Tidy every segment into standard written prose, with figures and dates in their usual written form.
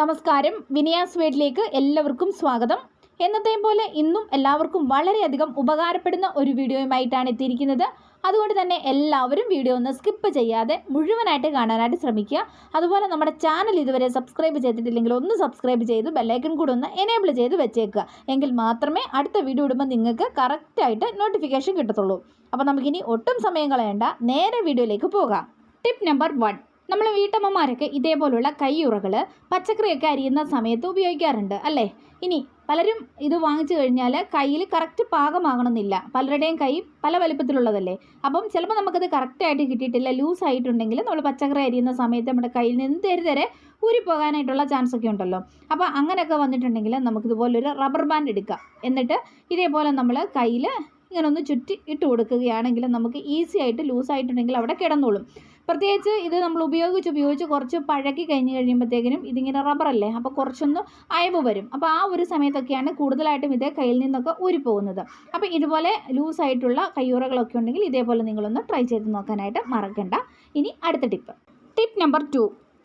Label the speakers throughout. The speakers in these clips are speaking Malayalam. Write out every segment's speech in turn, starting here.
Speaker 1: നമസ്കാരം, വിനയാസ് വീട്ടിലേക്ക് എല്ലാവർക്കും സ്വാഗതം. എന്നത്തെയും പോലെ ഇന്നും എല്ലാവർക്കും വളരെയധികം ഉപകാരപ്പെടുന്ന ഒരു വീഡിയോയുമായിട്ടാണ് എത്തിയിരിക്കുന്നത്. അതുകൊണ്ട് തന്നെ എല്ലാവരും വീഡിയോ ഒന്ന് സ്കിപ്പ് ചെയ്യാതെ മുഴുവനായിട്ട് കാണാനായിട്ട് ശ്രമിക്കുക. അതുപോലെ നമ്മുടെ ചാനൽ ഇതുവരെ സബ്സ്ക്രൈബ് ചെയ്തിട്ടില്ലെങ്കിൽ ഒന്ന് സബ്സ്ക്രൈബ് ചെയ്ത് ബെല്ലൈക്കൺ കൂടെ ഒന്ന് എനേബിൾ ചെയ്ത് വെച്ചേക്കുക. എങ്കിൽ മാത്രമേ അടുത്ത വീഡിയോ ഇടുമ്പോൾ നിങ്ങൾക്ക് കറക്റ്റായിട്ട് നോട്ടിഫിക്കേഷൻ കിട്ടത്തുള്ളൂ. അപ്പോൾ നമുക്കിനി ഒട്ടും സമയം കളയണ്ട, നേരെ വീഡിയോയിലേക്ക് പോകാം. Tip number 1. നമ്മൾ വീട്ടമ്മമാരൊക്കെ ഇതേപോലുള്ള കയ്യുറകൾ പച്ചക്കറിയൊക്കെ അരിയുന്ന സമയത്ത് ഉപയോഗിക്കാറുണ്ട് അല്ലേ? ഇനി പലരും ഇത് വാങ്ങിച്ചു കഴിഞ്ഞാൽ കയ്യിൽ കറക്റ്റ് പാകമാകണമെന്നില്ല. പലരുടെയും കൈ പല വലിപ്പത്തിലുള്ളതല്ലേ. അപ്പം ചിലപ്പോൾ നമുക്കത് കറക്റ്റായിട്ട് കിട്ടിയിട്ടില്ല, ലൂസായിട്ടുണ്ടെങ്കിൽ നമ്മൾ പച്ചക്കറി അരിയുന്ന സമയത്ത് നമ്മുടെ കയ്യിൽ നിന്ന് തെരെ ഊരിപ്പോകാനായിട്ടുള്ള ചാൻസ് ഒക്കെ ഉണ്ടല്ലോ. അപ്പോൾ അങ്ങനെയൊക്കെ വന്നിട്ടുണ്ടെങ്കിൽ നമുക്കിതുപോലൊരു റബ്ബർ ബാൻഡ് എടുക്കാം. എന്നിട്ട് ഇതേപോലെ നമ്മൾ കയ്യിൽ ഇങ്ങനെ ഒന്ന് ചുറ്റി ഇട്ട് കൊടുക്കുകയാണെങ്കിൽ നമുക്ക് ഈസി ആയിട്ട് ലൂസായിട്ടുണ്ടെങ്കിൽ അവിടെ കിടന്നോളും. പ്രത്യേകിച്ച് ഇത് നമ്മൾ ഉപയോഗിച്ച് കുറച്ച് പഴക്കി കഴിയുമ്പോഴത്തേക്കിനും ഇതിങ്ങനെ റബ്ബറല്ലേ, അപ്പോൾ കുറച്ചൊന്ന് അയവ് വരും. അപ്പോൾ ആ ഒരു സമയത്തൊക്കെയാണ് കൂടുതലായിട്ടും ഇതേ കയ്യിൽ നിന്നൊക്കെ ഊരിപ്പോകുന്നത്. അപ്പോൾ ഇതുപോലെ ലൂസായിട്ടുള്ള കയ്യുറകളൊക്കെ ഉണ്ടെങ്കിൽ ഇതേപോലെ നിങ്ങളൊന്ന് ട്രൈ ചെയ്ത് നോക്കാനായിട്ട് മറക്കണ്ട. ഇനി അടുത്ത ടിപ്പ് നമ്പർ 2.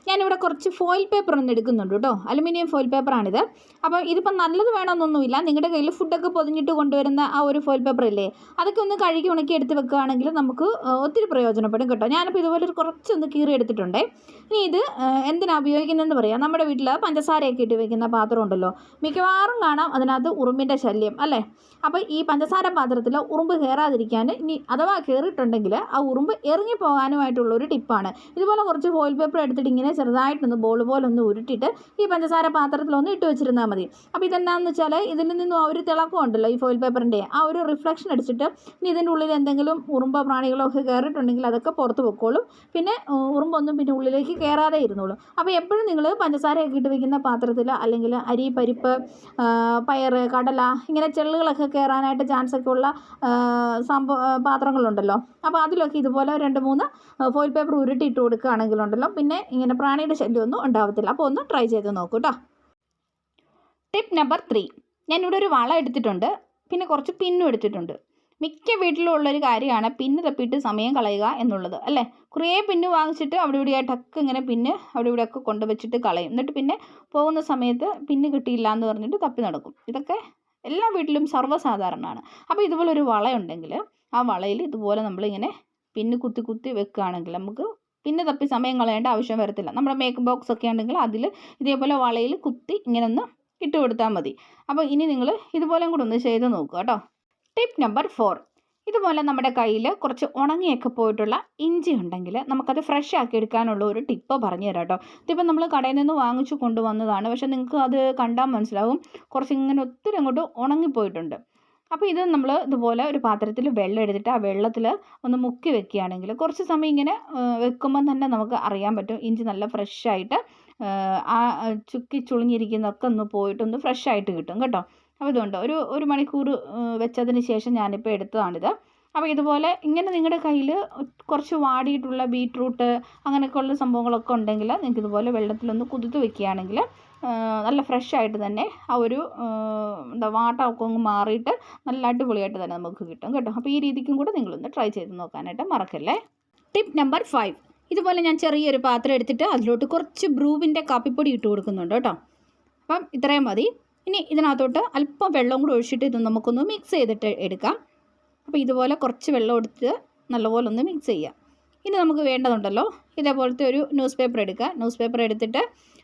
Speaker 1: ഞാനിവിടെ കുറച്ച് ഫോയിൽ പേപ്പർ ഒന്ന് എടുക്കുന്നുണ്ട് കേട്ടോ. അലുമിനിയം ഫോയിൽ പേപ്പറാണിത്. അപ്പോൾ ഇതിപ്പോൾ നല്ലത് വേണമെന്നൊന്നുമില്ല. നിങ്ങളുടെ കയ്യിൽ ഫുഡൊക്കെ പൊതിഞ്ഞിട്ട് കൊണ്ടുവരുന്ന ആ ഒരു ഫോയിൽ പേപ്പർ ഇല്ലേ, അതൊക്കെ ഒന്ന് കഴുകി ഉണക്കി എടുത്ത് വെക്കുകയാണെങ്കിൽ നമുക്ക് ഒത്തിരി പ്രയോജനപ്പെടും കേട്ടോ. ഞാനിപ്പോൾ ഇതുപോലെ കുറച്ചൊന്ന് കീറി എടുത്തിട്ടുണ്ടേ. ഇനി ഇത് എന്തിനാണ് ഉപയോഗിക്കുന്നതെന്ന് പറയാം. നമ്മുടെ വീട്ടിൽ പഞ്ചസാരയൊക്കെ ഇട്ട് വയ്ക്കുന്ന പാത്രം ഉണ്ടല്ലോ, മിക്കവാറും കാണാം അതിനകത്ത് ഉറുമ്പിൻ്റെ ശല്യം അല്ലേ. അപ്പോൾ ഈ പഞ്ചസാര പാത്രത്തിൽ ഉറുമ്പ് കയറാതിരിക്കാൻ, ഇനി അഥവാ കയറിയിട്ടുണ്ടെങ്കിൽ ആ ഉറുമ്പ് ഇറങ്ങിപ്പോകാനുമായിട്ടുള്ളൊരു ടിപ്പാണ്. ഇതുപോലെ കുറച്ച് ഫോയിൽ പേപ്പർ എടുത്തിട്ട് ഇങ്ങനെ ചെറുതായിട്ടൊന്ന് ബോൾ പോലെ ഒന്ന് ഉരുട്ടിയിട്ട് ഈ പഞ്ചസാര പാത്രത്തിലൊന്ന് ഇട്ട് വെച്ചിരുന്നാൽ മതി. അപ്പോൾ ഇതെന്താണെന്ന് വെച്ചാൽ ഇതിൽ നിന്നും ആ ഒരു തിളക്കം ഉണ്ടല്ലോ, ഈ ഫോയിൽ പേപ്പറിൻ്റെ ആ ഒരു റിഫ്ലക്ഷൻ അടിച്ചിട്ട് ഇനി ഇതിൻ്റെ ഉള്ളിൽ എന്തെങ്കിലും ഉറുമ്പോ പ്രാണികളോ ഒക്കെ കയറിയിട്ടുണ്ടെങ്കിൽ അതൊക്കെ പുറത്ത് പൊക്കോളും. പിന്നെ ഉറുമ്പൊന്നും പിന്നെ ഉള്ളിലേക്ക് കയറാതെ ഇരുന്നോളും. അപ്പോൾ എപ്പോഴും നിങ്ങൾ പഞ്ചസാരയൊക്കെ ഇട്ട് വയ്ക്കുന്ന പാത്രത്തിൽ, അല്ലെങ്കിൽ അരി, പരിപ്പ്, പയർ, കടല, ഇങ്ങനെ ചെള്ളുകളൊക്കെ കയറാനായിട്ട് ചാൻസ് ഒക്കെ ഉള്ള പാത്രങ്ങളുണ്ടല്ലോ, അപ്പോൾ അതിലൊക്കെ ഇതുപോലെ 2-3 ഫോയിൽ പേപ്പർ ഉരുട്ടിയിട്ട് കൊടുക്കുകയാണെങ്കിലുണ്ടല്ലോ പിന്നെ ഇങ്ങനെ പ്രാണിയുടെ ശല്യമൊന്നും ഉണ്ടാവത്തില്ല. അപ്പോൾ ഒന്ന് ട്രൈ ചെയ്ത് നോക്കൂ കേട്ടോ. Tip number 3. ഞാനിവിടെ ഒരു വള എടുത്തിട്ടുണ്ട്, പിന്നെ കുറച്ച് പിന്നും എടുത്തിട്ടുണ്ട്. മിക്ക വീട്ടിലും ഉള്ളൊരു കാര്യമാണ് പിന്ന് തപ്പിയിട്ട് സമയം കളയുക എന്നുള്ളത് അല്ലേ. കുറേ പിന്ന് വാങ്ങിച്ചിട്ട് അവിടെ ഇവിടെയായിട്ടൊക്കെ ഇങ്ങനെ പിന്ന് അവിടെ ഇവിടെയൊക്കെ കൊണ്ടുവച്ചിട്ട് കളയും. എന്നിട്ട് പിന്നെ പോകുന്ന സമയത്ത് പിന്ന് കിട്ടിയില്ല എന്ന് പറഞ്ഞിട്ട് തപ്പി നടക്കും. ഇതൊക്കെ എല്ലാ വീട്ടിലും സർവ്വസാധാരണമാണ്. അപ്പോൾ ഇതുപോലെ ഒരു വളയുണ്ടെങ്കിൽ ആ വളയിൽ ഇതുപോലെ നമ്മളിങ്ങനെ പിന്ന് കുത്തി വെക്കുകയാണെങ്കിൽ നമുക്ക് പിന്നെ തപ്പി സമയം കളയേണ്ട ആവശ്യം വരത്തില്ല. നമ്മുടെ മേക്കപ്പ് ബോക്സ് ഒക്കെ ഉണ്ടെങ്കിൽ അതിൽ ഇതേപോലെ വളയിൽ കുത്തി ഇങ്ങനെ ഒന്ന് ഇട്ട് കൊടുത്താൽ മതി. അപ്പോൾ ഇനി നിങ്ങൾ ഇതുപോലെ കൂടെ ഒന്ന് ചെയ്ത് നോക്കുക കേട്ടോ. Tip number 4. ഇതുപോലെ നമ്മുടെ കയ്യിൽ കുറച്ച് ഉണങ്ങിയൊക്കെ പോയിട്ടുള്ള ഇഞ്ചി ഉണ്ടെങ്കിൽ നമുക്കത് ഫ്രഷ് ആക്കി എടുക്കാനുള്ള ഒരു ടിപ്പ് പറഞ്ഞു തരാം കേട്ടോ. ഇതിപ്പോൾ നമ്മൾ കടയിൽ നിന്ന് വാങ്ങിച്ചു കൊണ്ടുവന്നതാണ്, പക്ഷേ നിങ്ങൾക്ക് അത് കണ്ടാൽ മനസ്സിലാവും കുറച്ച് ഇങ്ങനെ ഒത്തിരി അങ്ങോട്ട് ഉണങ്ങിപ്പോയിട്ടുണ്ട്. അപ്പോൾ ഇത് നമ്മൾ ഇതുപോലെ ഒരു പാത്രത്തിൽ വെള്ളം എടുത്തിട്ട് ആ വെള്ളത്തിൽ ഒന്ന് മുക്കി വെക്കുകയാണെങ്കിൽ കുറച്ച് സമയം ഇങ്ങനെ വെക്കുമ്പം തന്നെ നമുക്ക് അറിയാൻ പറ്റും ഇഞ്ചി നല്ല ഫ്രഷായിട്ട് ആ ചുക്കി ചുളിഞ്ഞിരിക്കുന്നതൊക്കെ ഒന്ന് പോയിട്ടൊന്ന് ഫ്രഷായിട്ട് കിട്ടും കേട്ടോ. അപ്പോൾ ഇതുകൊണ്ട് ഒരു മണിക്കൂർ വെച്ചതിന് ശേഷം ഞാനിപ്പോൾ എടുത്തതാണിത്. അപ്പോൾ ഇതുപോലെ ഇങ്ങനെ നിങ്ങളുടെ കയ്യിൽ കുറച്ച് വാടിയിട്ടുള്ള ബീട്രൂട്ട് അങ്ങനെയൊക്കെയുള്ള സംഭവങ്ങളൊക്കെ ഉണ്ടെങ്കിൽ നിങ്ങൾക്ക് ഇതുപോലെ വെള്ളത്തിലൊന്ന് കുതിർത്ത് വെക്കുകയാണെങ്കിൽ നല്ല ഫ്രഷായിട്ട് തന്നെ ആ ഒരു വാട്ടമൊക്കെ ഒന്ന് മാറിയിട്ട് നല്ല അടിപൊളിയായിട്ട് തന്നെ നമുക്ക് കിട്ടും കേട്ടോ. അപ്പോൾ ഈ രീതിക്കും കൂടെ നിങ്ങളൊന്ന് ട്രൈ ചെയ്ത് നോക്കാനായിട്ട് മറക്കല്ലേ. Tip number 5. ഇതുപോലെ ഞാൻ ചെറിയൊരു പാത്രം എടുത്തിട്ട് അതിലോട്ട് കുറച്ച് ബ്രൂവിൻ്റെ കാപ്പിപ്പൊടി ഇട്ട് കൊടുക്കുന്നുണ്ട് കേട്ടോ. അപ്പം ഇത്രയും മതി. ഇനി ഇതിനകത്തോട്ട് അല്പം വെള്ളം കൂടി ഒഴിച്ചിട്ട് ഇത് നമുക്കൊന്ന് മിക്സ് ചെയ്തിട്ട് എടുക്കാം. അപ്പോൾ ഇതുപോലെ കുറച്ച് വെള്ളം എടുത്ത് നല്ലപോലെ ഒന്ന് മിക്സ് ചെയ്യാം. ഇനി നമുക്ക് വേണ്ടതുണ്ടല്ലോ ഇതേപോലത്തെ ഒരു ന്യൂസ് പേപ്പർ എടുക്കുക. ന്യൂസ് പേപ്പർ എടുത്തിട്ട്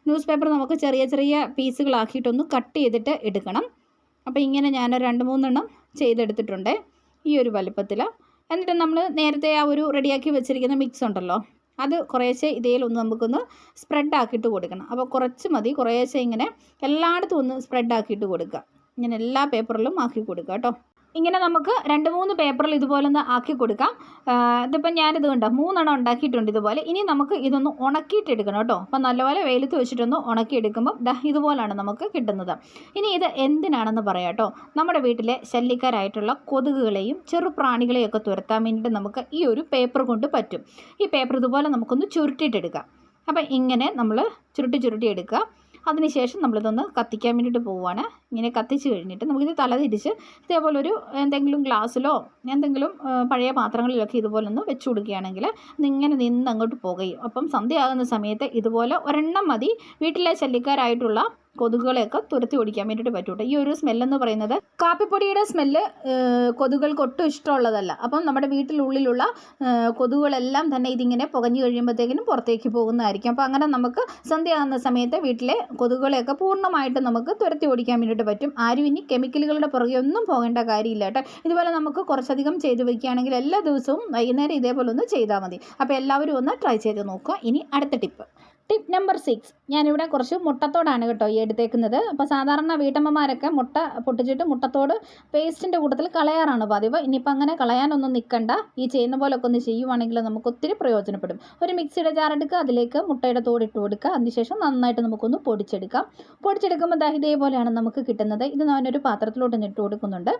Speaker 1: ന്യൂസ് പേപ്പർ നമുക്ക് ചെറിയ പീസുകളാക്കിയിട്ടൊന്ന് കട്ട് ചെയ്തിട്ട് എടുക്കണം. അപ്പോൾ ഇങ്ങനെ ഞാൻ 2-3 എണ്ണം ചെയ്തെടുത്തിട്ടുണ്ട് ഈ ഒരു വലുപ്പത്തിൽ. എന്നിട്ട് നമ്മൾ നേരത്തെ ആ ഒരു റെഡിയാക്കി വെച്ചിരിക്കുന്ന മിക്സ് ഉണ്ടല്ലോ അത് കുറേശ്ശെ ഇതേലൊന്ന് നമുക്കൊന്ന് സ്പ്രെഡ് ആക്കിയിട്ട് കൊടുക്കണം. അപ്പോൾ കുറച്ച് മതി, കുറേശ്ശെ ഇങ്ങനെ എല്ലായിടത്തും ഒന്ന് സ്പ്രെഡ് ആക്കിയിട്ട് കൊടുക്കുക. ഇങ്ങനെ എല്ലാ പേപ്പറിലും ആക്കി കൊടുക്കുക കേട്ടോ. ഇങ്ങനെ നമുക്ക് 2-3 പേപ്പറിൽ ഇതുപോലെ ഒന്ന് ആക്കി കൊടുക്കാം. ഇതിപ്പം ഞാനിത് കണ്ടോ 3 എണ്ണം ഉണ്ടാക്കിയിട്ടുണ്ട് ഇതുപോലെ. ഇനി നമുക്ക് ഇതൊന്ന് ഉണക്കിയിട്ടെടുക്കണം കേട്ടോ. അപ്പം നല്ലപോലെ വെയിലത്ത് വെച്ചിട്ടൊന്ന് ഉണക്കിയെടുക്കുമ്പോൾ ഇതുപോലാണ് നമുക്ക് കിട്ടുന്നത്. ഇനി ഇത് എന്തിനാണെന്ന് പറയാം കേട്ടോ. നമ്മുടെ വീട്ടിലെ ശല്യക്കാരായിട്ടുള്ള കൊതുകുകളെയും ചെറുപ്രാണികളെയും ഒക്കെ തുരത്താൻ വേണ്ടിയിട്ട് നമുക്ക് ഈ ഒരു പേപ്പർ കൊണ്ട് പറ്റും. ഈ പേപ്പർ ഇതുപോലെ നമുക്കൊന്ന് ചുരുട്ടിയിട്ടെടുക്കാം. അപ്പം ഇങ്ങനെ നമ്മൾ ചുരുട്ടി എടുക്കുക. അതിനുശേഷം നമ്മളിതൊന്ന് കത്തിക്കാൻ വേണ്ടിയിട്ട് പോവുകയാണ്. ഇങ്ങനെ കത്തിച്ച് കഴിഞ്ഞിട്ട് നമുക്കിത് തലതിരിച്ച് ഇതേപോലെ ഒരു എന്തെങ്കിലും ഗ്ലാസ്സിലോ എന്തെങ്കിലും പഴയ പാത്രങ്ങളിലൊക്കെ ഇതുപോലെ ഒന്ന് വെച്ച് കൊടുക്കുകയാണെങ്കിൽ ഇതിങ്ങനെ നിന്ന് അങ്ങോട്ട് പുകയും. അപ്പം സന്ധ്യയാകുന്ന സമയത്ത് ഇതുപോലെ ഒരെണ്ണം മതി വീട്ടിലെ ശല്യക്കാരായിട്ടുള്ള കൊതുകുകളെയൊക്കെ തുരത്തി ഓടിക്കാൻ വേണ്ടിയിട്ട് പറ്റൂട്ടെ. ഈ ഒരു സ്മെല്ലെന്ന് പറയുന്നത് കാപ്പിപ്പൊടിയുടെ സ്മെല്ല് കൊതുകുകൾക്ക് ഒട്ടും ഇഷ്ടമുള്ളതല്ല. അപ്പം നമ്മുടെ വീട്ടിലുള്ളിലുള്ള കൊതുകുകളെല്ലാം തന്നെ ഇതിങ്ങനെ പുകഞ്ഞു കഴിയുമ്പോഴത്തേക്കിനും പുറത്തേക്ക് പോകുന്നതായിരിക്കും. അപ്പോൾ അങ്ങനെ നമുക്ക് സന്ധ്യയാകുന്ന സമയത്ത് വീട്ടിലെ കൊതുകുകളെയൊക്കെ പൂർണ്ണമായിട്ട് നമുക്ക് തുരത്തി ഓടിക്കാൻ വേണ്ടിയിട്ട് പറ്റും. ആരും ഇനി കെമിക്കലുകളുടെ പുറകെ ഒന്നും പോകേണ്ട കാര്യമില്ല കേട്ടോ. ഇതുപോലെ നമുക്ക് കുറച്ചധികം ചെയ്ത് വയ്ക്കുകയാണെങ്കിൽ എല്ലാ ദിവസവും വൈകുന്നേരം ഇതേപോലെ ഒന്ന് ചെയ്താൽ മതി. അപ്പോൾ എല്ലാവരും ഒന്ന് ട്രൈ ചെയ്ത് നോക്കുക. ഇനി അടുത്ത ടിപ്പ് നമ്പർ 6. ഞാനിവിടെ കുറച്ച് മുട്ടത്തോടാണ് കേട്ടോ ഈ എടുത്തേക്കുന്നത്. അപ്പോൾ സാധാരണ വീട്ടമ്മമാരൊക്കെ മുട്ട പൊട്ടിച്ചിട്ട് മുട്ടത്തോട് പേസ്റ്റിൻ്റെ കൂട്ടത്തിൽ കളയാറാണ് പതിവ്. ഇനിയിപ്പോൾ അങ്ങനെ കളയാനൊന്നും നിൽക്കണ്ട. ഈ ചെയ്യുന്ന പോലൊക്കെ ഒന്ന് ചെയ്യുവാണെങ്കിൽ നമുക്ക് ഒത്തിരി പ്രയോജനപ്പെടും. ഒരു മിക്സിയുടെ ജാർ എടുക്കുക, അതിലേക്ക് മുട്ടയുടെ തോട് ഇട്ട് കൊടുക്കുക. അതിനുശേഷം നന്നായിട്ട് നമുക്കൊന്ന് പൊടിച്ചെടുക്കാം. പൊടിച്ചെടുക്കുമ്പോൾ ഇതേപോലെയാണ് നമുക്ക് കിട്ടുന്നത്. ഇത് ഞാനൊരു പാത്രത്തിലോട്ട് ഇട്ട് കൊടുക്കുന്നുണ്ട്.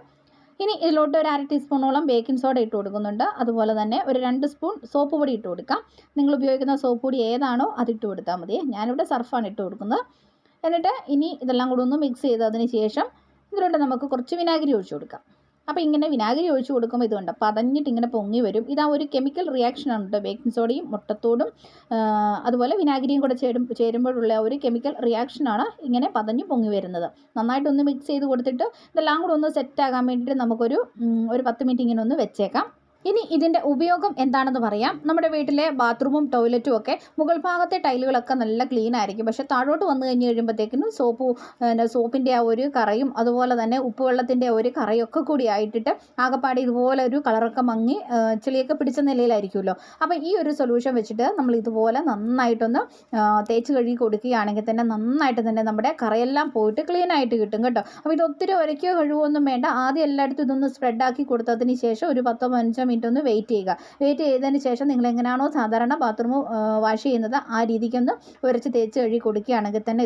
Speaker 1: ഇനി ഇതിലോട്ട് ഒരു 1/2 ടീസ്പൂണോളം ബേക്കിംഗ് സോഡ ഇട്ട് കൊടുക്കുന്നുണ്ട്. അതുപോലെ തന്നെ ഒരു 2 സ്പൂൺ സോപ്പ് പൊടി ഇട്ട് കൊടുക്കാം. നിങ്ങൾ ഉപയോഗിക്കുന്ന സോപ്പ് പൊടി ഏതാണോ അതിട്ട് കൊടുത്താൽ മതി. ഞാനിവിടെ സർഫാണ് ഇട്ട് കൊടുക്കുന്നത്. എന്നിട്ട് ഇനി ഇതെല്ലാം കൂടി ഒന്ന് മിക്സ് ചെയ്തതിന് ശേഷം ഇതിലോട്ട് നമുക്ക് കുറച്ച് വിനാഗിരി ഒഴിച്ച് കൊടുക്കാം. അപ്പോൾ ഇങ്ങനെ വിനാഗിരി ഒഴിച്ച് കൊടുക്കുമ്പോൾ ഇതുകൊണ്ട് പതഞ്ഞിട്ട് ഇങ്ങനെ പൊങ്ങി വരും. ഇതാ ഒരു കെമിക്കൽ റിയാക്ഷനാണ് കേട്ടോ. ബേക്കിംഗ് സോഡയും മുട്ടത്തോടും അതുപോലെ വിനാഗിരിയും കൂടെ ചേരുമ്പോഴുള്ള ഒരു കെമിക്കൽ റിയാക്ഷനാണ് ഇങ്ങനെ പതഞ്ഞ് പൊങ്ങി വരുന്നത്. നന്നായിട്ടൊന്ന് മിക്സ് ചെയ്ത് കൊടുത്തിട്ട് ഇതെല്ലാം കൂടെ ഒന്ന് സെറ്റാകാൻ വേണ്ടിയിട്ട് നമുക്കൊരു 10 മിനിറ്റ് ഇങ്ങനെ ഒന്ന് വെച്ചേക്കാം. ഇനി ഇതിൻ്റെ ഉപയോഗം എന്താണെന്ന് പറയാം. നമ്മുടെ വീട്ടിലെ ബാത്റൂമും ടോയ്ലറ്റും ഒക്കെ മുകൾ ഭാഗത്തെ ടൈലുകളൊക്കെ നല്ല ക്ലീൻ ആയിരിക്കും. പക്ഷേ താഴോട്ട് വന്നു കഴിഞ്ഞ് കഴിയുമ്പോഴത്തേക്കിനും സോപ്പിൻ്റെ ആ ഒരു കറയും അതുപോലെ തന്നെ ഉപ്പുവെള്ളത്തിൻ്റെ ഒരു കറയൊക്കെ കൂടി ആയിട്ടിട്ട് ആകെപ്പാടെ ഇതുപോലെ ഒരു കളറൊക്കെ മങ്ങി ചെളിയൊക്കെ പിടിച്ച നിലയിലായിരിക്കുമല്ലോ. അപ്പോൾ ഈ ഒരു സൊല്യൂഷൻ വെച്ചിട്ട് നമ്മൾ ഇതുപോലെ നന്നായിട്ടൊന്ന് തേച്ച് കഴുകി കൊടുക്കുകയാണെങ്കിൽ തന്നെ നന്നായിട്ട് തന്നെ നമ്മുടെ കറയെല്ലാം പോയിട്ട് ക്ലീൻ ആയിട്ട് കിട്ടും കേട്ടോ. അപ്പോൾ ഇത് ഒത്തിരി ഉരയ്ക്കോ കഴുകുമൊന്നും വേണ്ട. ആദ്യം എല്ലായിടത്തും ഇതൊന്ന് സ്പ്രെഡാക്കി കൊടുത്തതിന് ശേഷം ഒരു 10-15 മിനിറ്റ് ഒന്ന് വെയിറ്റ് ചെയ്യുക. വെയിറ്റ് ചെയ്തതിന് ശേഷം നിങ്ങൾ എങ്ങനെയാണോ സാധാരണ ബാത്റൂം വാഷ് ചെയ്യുന്നത് ആ രീതിക്കൊന്ന് ഉരച്ച് തേച്ച് കഴുകി കൊടുക്കുകയാണെങ്കിൽ തന്നെ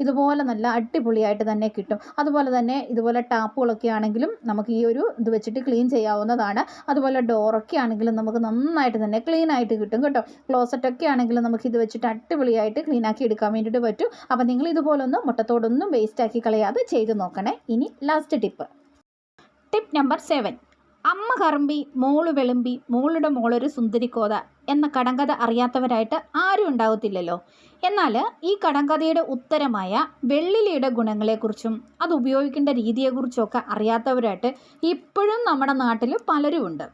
Speaker 1: ഇതുപോലെ നല്ല അടിപൊളിയായിട്ട് തന്നെ കിട്ടും. അതുപോലെ തന്നെ ഇതുപോലെ ടാപ്പുകളൊക്കെ ആണെങ്കിലും നമുക്ക് ഈ ഒരു ഇത് വെച്ചിട്ട് ക്ലീൻ ചെയ്യാവുന്നതാണ്. അതുപോലെ ഡോറൊക്കെ ആണെങ്കിലും നമുക്ക് നന്നായിട്ട് തന്നെ ക്ലീൻ ആയിട്ട് കിട്ടും കേട്ടോ. ക്ലോസറ്റൊക്കെ ആണെങ്കിലും നമുക്ക് ഇത് വെച്ചിട്ട് അടിപൊളിയായിട്ട് ക്ലീൻ ആക്കി എടുക്കാൻ വേണ്ടിയിട്ട് പറ്റും. അപ്പോൾ നിങ്ങൾ ഇതുപോലൊന്നും മുട്ടത്തോടൊന്നും വേസ്റ്റാക്കി കളയാതെ ചെയ്ത് നോക്കണേ. ഇനി ലാസ്റ്റ് ടിപ്പ് നമ്പർ 7. അമ്മ കറമ്പി മോള് വെളുമ്പി മോളുടെ മോളൊരു സുന്ദരിക്കോത എന്ന കടങ്കഥ അറിയാത്തവരായിട്ട് ആരും ഉണ്ടാകത്തില്ലല്ലോ. എന്നാൽ ഈ കടങ്കഥയുടെ ഉത്തരമായ വെള്ളിലയുടെ ഗുണങ്ങളെക്കുറിച്ചും അത് ഉപയോഗിക്കേണ്ട രീതിയെക്കുറിച്ചൊക്കെ അറിയാത്തവരായിട്ട് ഇപ്പോഴും നമ്മുടെ നാട്ടിൽ പലരുമുണ്ട്.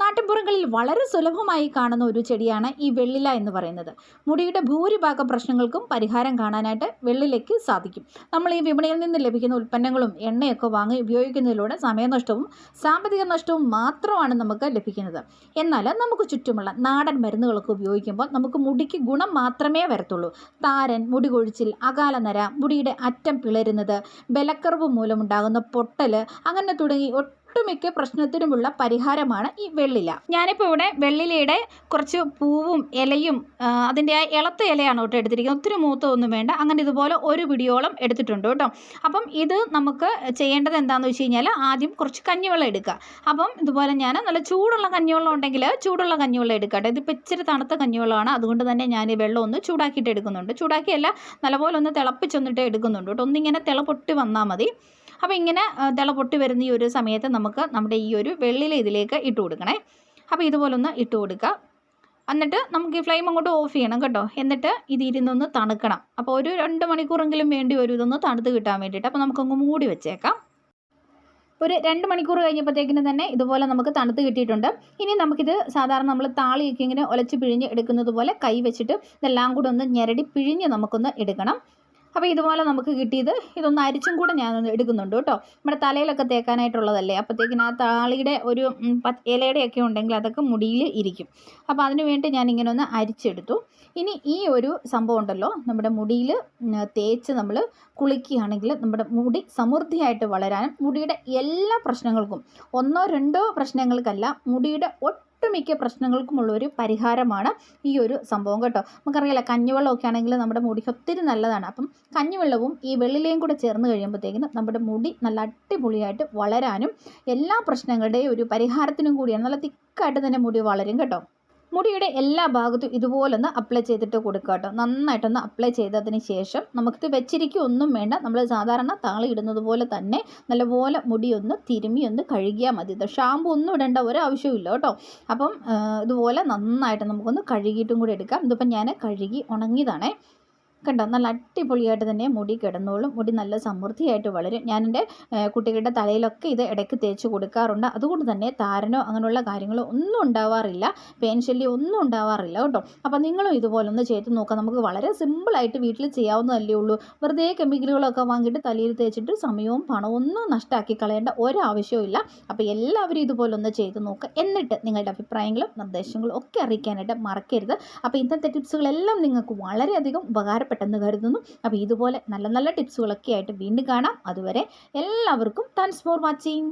Speaker 1: നാട്ടിൻപുറങ്ങളിൽ വളരെ സുലഭമായി കാണുന്ന ഒരു ചെടിയാണ് ഈ വെള്ളില എന്ന് പറയുന്നത്. മുടിയുടെ ഭൂരിഭാഗം പ്രശ്നങ്ങൾക്കും പരിഹാരം കാണാനായിട്ട് വെള്ളിലയ്ക്ക് സാധിക്കും. നമ്മൾ ഈ വിപണിയിൽ നിന്ന് ലഭിക്കുന്ന ഉൽപ്പന്നങ്ങളും എണ്ണയൊക്കെ വാങ്ങി ഉപയോഗിക്കുന്നതിലൂടെ സമയനഷ്ടവും സാമ്പത്തിക നഷ്ടവും മാത്രമാണ് നമുക്ക് ലഭിക്കുന്നത്. എന്നാൽ നമുക്ക് ചുറ്റുമുള്ള നാടൻ മരുന്നുകളൊക്കെ ഉപയോഗിക്കുമ്പോൾ നമുക്ക് മുടിക്ക് ഗുണം മാത്രമേ വരത്തുള്ളൂ. താരൻ, മുടി കൊഴിച്ചിൽ, അകാലനര, മുടിയുടെ അറ്റം പിളരുന്നത്, ബലക്കറവ് മൂലമുണ്ടാകുന്ന പൊട്ടൽ, അങ്ങനെ തുടങ്ങി ഒട്ടുമിക്ക പ്രശ്നത്തിനുമുള്ള പരിഹാരമാണ് ഈ വെള്ളില. ഞാനിപ്പോൾ ഇവിടെ വെള്ളിലയുടെ കുറച്ച് പൂവും ഇലയും അതിൻ്റെ ആ ഇളത്ത ഇലയാണ് കേട്ടോ എടുത്തിരിക്കുന്നത്. ഒത്തിരി മൂത്തൊന്നും വേണ്ട. അങ്ങനെ ഇതുപോലെ ഒരു പിടിയോളം എടുത്തിട്ടുണ്ട് കേട്ടോ. അപ്പം ഇത് നമുക്ക് ചെയ്യേണ്ടത് എന്താണെന്ന് വെച്ച് കഴിഞ്ഞാൽ ആദ്യം കുറച്ച് കഞ്ഞിവെള്ളം എടുക്കുക. അപ്പം ഇതുപോലെ ഞാൻ നല്ല ചൂടുള്ള കഞ്ഞിവെള്ളം ഉണ്ടെങ്കിൽ ചൂടുള്ള കഞ്ഞിവെള്ളം എടുക്കട്ടെ. ഇതിപ്പോൾ ഇച്ചിരി തണുത്ത കഞ്ഞിവെള്ളമാണ്. അതുകൊണ്ട് തന്നെ ഞാൻ ഈ വെള്ളം ഒന്ന് ചൂടാക്കിയിട്ട് എടുക്കുന്നുണ്ട്. ചൂടാക്കിയല്ല, നല്ലപോലെ ഒന്ന് തിളപ്പിച്ചൊന്നിട്ട് എടുക്കുന്നുണ്ട് കേട്ടോ. ഒന്നിങ്ങനെ തിളപൊട്ടി വന്നാൽ മതി. അപ്പോൾ ഇങ്ങനെ തിളപൊട്ടി വരുന്ന ഈ ഒരു സമയത്ത് നമുക്ക് നമ്മുടെ ഈ ഒരു വെള്ളില ഇതിലേക്ക് ഇട്ട് കൊടുക്കണേ. അപ്പോൾ ഇതുപോലെ ഒന്ന് ഇട്ട് കൊടുക്കുക. എന്നിട്ട് നമുക്ക് ഈ ഫ്ലെയിം അങ്ങോട്ട് ഓഫ് ചെയ്യണം കേട്ടോ. എന്നിട്ട് ഇത് ഇരുന്നൊന്ന് തണുക്കണം. അപ്പോൾ ഒരു 2 മണിക്കൂറെങ്കിലും വേണ്ടി വരും ഇതൊന്ന് തണുത്ത് കിട്ടാൻ വേണ്ടിയിട്ട്. അപ്പോൾ നമുക്കങ്ങ് മൂടി വെച്ചേക്കാം. ഒരു 2 മണിക്കൂർ കഴിഞ്ഞപ്പോഴത്തേക്കിനും തന്നെ ഇതുപോലെ നമുക്ക് തണുത്ത് കിട്ടിയിട്ടുണ്ട്. ഇനി നമുക്കിത് സാധാരണ നമ്മൾ താളിയൊക്കെ ഇങ്ങനെ ഒലച്ച് പിഴിഞ്ഞ് എടുക്കുന്നത് പോലെ കൈ വെച്ചിട്ട് ഇതെല്ലാം കൂടെ ഒന്ന് ഞെരടി പിഴിഞ്ഞ് നമുക്കൊന്ന് എടുക്കണം. അപ്പോൾ ഇതുപോലെ നമുക്ക് കിട്ടിയത് ഇതൊന്ന് അരിച്ചും കൂടെ ഞാനൊന്ന് എടുക്കുന്നുണ്ട് കേട്ടോ. നമ്മുടെ തലയിലൊക്കെ തേക്കാനായിട്ടുള്ളതല്ലേ. അപ്പോഴത്തേക്കിന് ആ താളിയുടെ ഒരു ഇലയുടെയൊക്കെ ഉണ്ടെങ്കിൽ അതൊക്കെ മുടിയിൽ ഇരിക്കും. അപ്പോൾ അതിന് വേണ്ടി ഞാനിങ്ങനെ ഒന്ന് അരിച്ചെടുത്തു. ഇനി ഈ ഒരു സംഭവം ഉണ്ടല്ലോ, നമ്മുടെ മുടിയിൽ തേച്ച് നമ്മൾ കുളിക്കുകയാണെങ്കിൽ നമ്മുടെ മുടി സമൃദ്ധിയായിട്ട് വളരാനും മുടിയുടെ എല്ലാ പ്രശ്നങ്ങൾക്കും 1-2 പ്രശ്നങ്ങൾക്കല്ല, മുടിയുടെ ഒട്ടുമിക്ക പ്രശ്നങ്ങൾക്കുമുള്ളൊരു പരിഹാരമാണ് ഈ ഒരു സംഭവം കേട്ടോ. നമുക്കറിയാലോ, കഞ്ഞിവെള്ളമൊക്കെ ആണെങ്കിൽ നമ്മുടെ മുടിക്ക് ഒത്തിരി നല്ലതാണ്. അപ്പം കഞ്ഞിവെള്ളവും ഈ വെള്ളിലയും കൂടെ ചേർന്ന് കഴിയുമ്പോഴത്തേക്കിനും നമ്മുടെ മുടി നല്ല അടിപൊളിയായിട്ട് വളരാനും എല്ലാ പ്രശ്നങ്ങളുടെയും ഒരു പരിഹാരത്തിനും കൂടിയാണ്. നല്ല തിക്കായിട്ട് തന്നെ മുടി വളരും കേട്ടോ. മുടിയുടെ എല്ലാ ഭാഗത്തും ഇതുപോലൊന്ന് അപ്ലൈ ചെയ്തിട്ട് കൊടുക്കുക കേട്ടോ. നന്നായിട്ടൊന്ന് അപ്ലൈ ചെയ്തതിന് ശേഷം നമുക്കിത് വെച്ചിരിക്കുക ഒന്നും വേണ്ട. നമ്മൾ സാധാരണ താളി ഇടുന്നത് പോലെ തന്നെ നല്ലപോലെ മുടിയൊന്ന് തിരുമ്മി ഒന്ന് കഴുകിയാൽ മതി. ഇത് ഷാമ്പു ഒന്നും ഇടേണ്ട ഒരാവശ്യവും ഇല്ല കേട്ടോ. അപ്പം ഇതുപോലെ നന്നായിട്ട് നമുക്കൊന്ന് കഴുകിയിട്ടും കൂടി എടുക്കാം. ഇതിപ്പം ഞാൻ കഴുകി ഉണങ്ങിയതാണേ. കണ്ടോ, നല്ല അടിപൊളിയായിട്ട് തന്നെ മുടി കിടന്നോളും. മുടി നല്ല സമൃദ്ധിയായിട്ട് വളരും. ഞാൻ എൻ്റെ കുട്ടികളുടെ തലയിലൊക്കെ ഇത് ഇടയ്ക്ക് തേച്ച് കൊടുക്കാറുണ്ട്. അതുകൊണ്ട് തന്നെ താരനോ അങ്ങനെയുള്ള കാര്യങ്ങളോ ഒന്നും ഉണ്ടാവാറില്ല, പേൻ ശല്യം ഒന്നും ഉണ്ടാവാറില്ല കേട്ടോ. അപ്പോൾ നിങ്ങളും ഇതുപോലൊന്ന് ചെയ്ത് നോക്കാം. നമുക്ക് വളരെ സിമ്പിളായിട്ട് വീട്ടിൽ ചെയ്യാവുന്നതല്ലേ ഉള്ളൂ. വെറുതെ കെമിക്കലുകളൊക്കെ വാങ്ങിയിട്ട് തലയിൽ തേച്ചിട്ട് സമയവും പണവും ഒന്നും നഷ്ടമാക്കി കളയേണ്ട ഒരാവശ്യവും ഇല്ല. അപ്പോൾ എല്ലാവരും ഇതുപോലൊന്ന് ചെയ്ത് നോക്കുക. എന്നിട്ട് നിങ്ങളുടെ അഭിപ്രായങ്ങളും നിർദ്ദേശങ്ങളും ഒക്കെ അറിയിക്കാനായിട്ട് മറക്കരുത്. അപ്പോൾ ഇന്നത്തെ ടിപ്സുകളെല്ലാം നിങ്ങൾക്ക് വളരെയധികം ഉപകാരപ്പെട്ടെന്ന് കരുതുന്നു. അപ്പോൾ ഇതുപോലെ നല്ല നല്ല ടിപ്സുകളൊക്കെ ആയിട്ട് വീണ്ടും കാണാം. അതുവരെ എല്ലാവർക്കും താങ്ക്സ് ഫോർ വാച്ചിങ്.